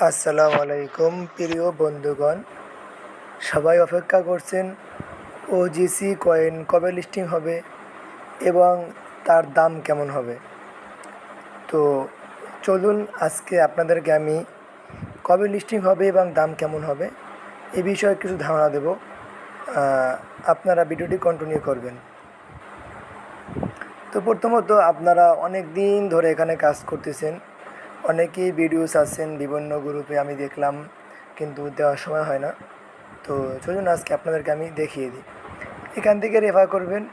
আসসালামু আলাইকুম প্রিয় বন্ধুগণ, সবাই অপেক্ষা করছেন ওজিসি কয়েন কবে লিস্টিং হবে এবং তার দাম কেমন হবে। তো চলুন আজকে আপনাদেরকে আমি কবে লিস্টিং হবে এবং দাম কেমন হবে এ বিষয়ে কিছু ধারণা দেব। আপনারা ভিডিওটি কন্টিনিউ করবেন। তো প্রথমত আপনারা অনেক দিন ধরে এখানে কাজ করতেছেন, অনেকেই ভিডিও ছাড়ছেন বিভিন্ন গ্রুপে, আমি দেখলাম, কিন্তু দেওয়ার সময় হয় না। তো চলুন আজকে আপনাদেরকে আমি দেখিয়ে দিই। এখান থেকে রেফার করবেন,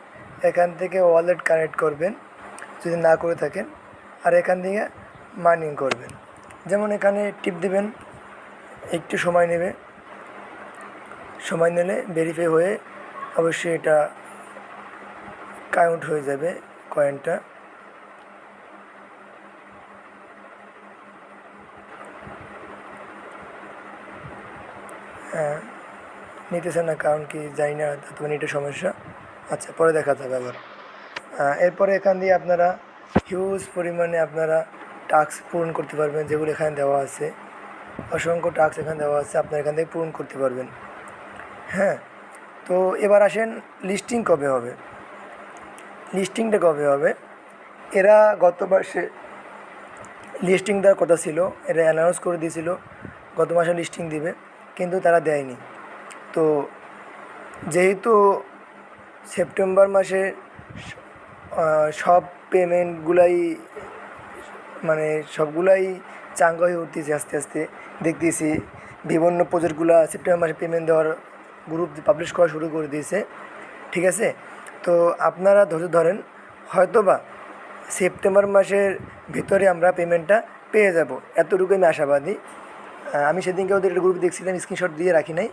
এখান থেকে ওয়ালেট কানেক্ট করবেন যদি না করে থাকেন, আর এখান থেকে মাইনিং করবেন। যেমন এখানে টিপ দিবেন, একটু সময় নেবে, সময় নিলে ভেরিফাই হয়ে অবশ্যই এটা কাউন্ট হয়ে যাবে কয়েনটা। হ্যাঁ, নিতেছে না, কারণ কি জানি না, তোমার এটা সমস্যা। আচ্ছা, পরে দেখা যাবে আবার। এরপরে এখান দিয়ে আপনারা হিউজ পরিমাণে আপনারা টাস্ক পূরণ করতে পারবেন, যেগুলো এখানে দেওয়া আছে। অসংখ্য টাস্ক এখানে দেওয়া আছে, আপনারা এখান থেকে পূরণ করতে পারবেন। হ্যাঁ, তো এবার আসেন লিস্টিং কবে হবে। লিস্টিংটা কবে হবে, এরা গত মাসে লিস্টিং দেওয়ার কথা ছিল, এরা অ্যানাউন্স করে দিয়েছিল গত মাসে লিস্টিং দিবে, কিন্তু তারা দেয়নি। তো যেহেতু সেপ্টেম্বর মাসে সব পেমেন্টগুলাই মানে সবগুলাই চাঙ্গা হয়ে উঠতেছে, আস্তে আস্তে দেখতেছি বিভিন্ন প্রজেক্টগুলো সেপ্টেম্বর মাসে পেমেন্ট দেওয়ার গ্রুপ পাবলিশ করা শুরু করে দিয়েছে। ঠিক আছে, তো আপনারা ধৈর্য ধরেন, হয়তোবা সেপ্টেম্বর মাসের ভিতরে আমরা পেমেন্টটা পেয়ে যাব, এতটুকু আমি আশাবাদী। আমি সেদিনকে ওদের গ্রুপ দেখছিলাম, স্ক্রিনশট দিয়ে রাখি নাই।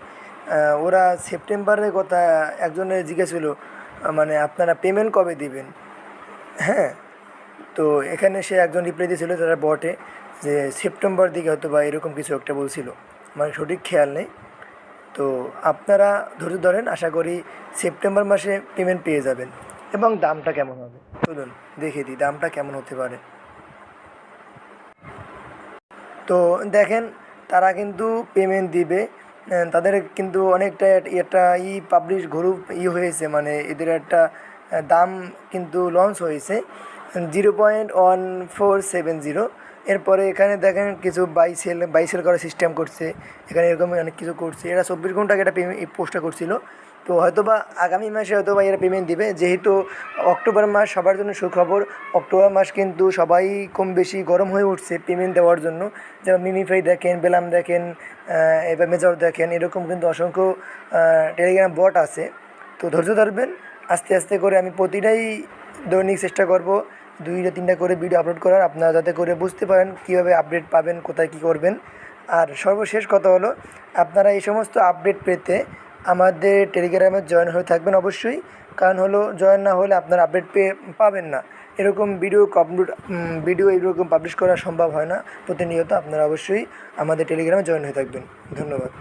ওরা সেপ্টেম্বরের কথা একজনের জিজ্ঞেস ছিল, মানে আপনারা পেমেন্ট কবে দিবেন। হ্যাঁ, তো এখানে সে একজন রিপ্লাই দিয়েছিল তারা বটে, যে সেপ্টেম্বর দিকে হয়তো বা এরকম কিছু একটা বলছিল, মানে সঠিক খেয়াল নেই। তো আপনারা ধৈর্য ধরেন, আশা করি সেপ্টেম্বর মাসে পেমেন্ট পেয়ে যাবেন। এবং দামটা কেমন হবে চলুন দেখে দিই, দামটা কেমন হতে পারে। তো দেখেন, তারা কিন্তু পেমেন্ট দিবে, তাদের কিন্তু অনেকটা একটা পাবলিশ গ্রুপ হয়েছে, মানে এদের একটা দাম কিন্তু লঞ্চ হয়েছে 0.1470। এরপরে এখানে দেখেন কিছু বাই সেল করার সিস্টেম করছে, এখানে এরকম অনেক কিছু করছে। এরা 24 ঘন্টা আগে একটা পোস্টটা করছিল। তো হয়তোবা আগামী মাসে হয়তোবা এরা পেমেন্ট দিবে, যেহেতু অক্টোবর মাস সবার জন্য সুখবর। অক্টোবর মাস কিন্তু সবাই কম বেশি গরম হয়ে উঠছে পেমেন্ট দেওয়ার জন্য। যেমন মিমিফাই দেখেন, বেলাম দেখেন, এবার মেজর দেখেন, এরকম কিন্তু অসংখ্য টেলিগ্রাম বট আছে। তো ধৈর্য ধরবেন, আস্তে আস্তে করে আমি প্রতিটাই দৈনিক চেষ্টা করব 2-3টা করে ভিডিও আপলোড করার, আপনারা যাতে করে বুঝতে পারেন কীভাবে আপডেট পাবেন, কোথায় কী করবেন। আর সর্বশেষ কথা হলো, আপনারা এই সমস্ত আপডেট পেতে আমাদের টেলিগ্রামে জয়েন হয়ে থাকবেন অবশ্যই। কারণ হলো, জয়েন না হলে আপনারা আপডেট পাবেন না। এরকম ভিডিও এরকম পাবলিশ করা সম্ভব হয় না প্রতিনিয়ত। আপনারা অবশ্যই আমাদের টেলিগ্রামে জয়েন হয়ে থাকবেন। ধন্যবাদ।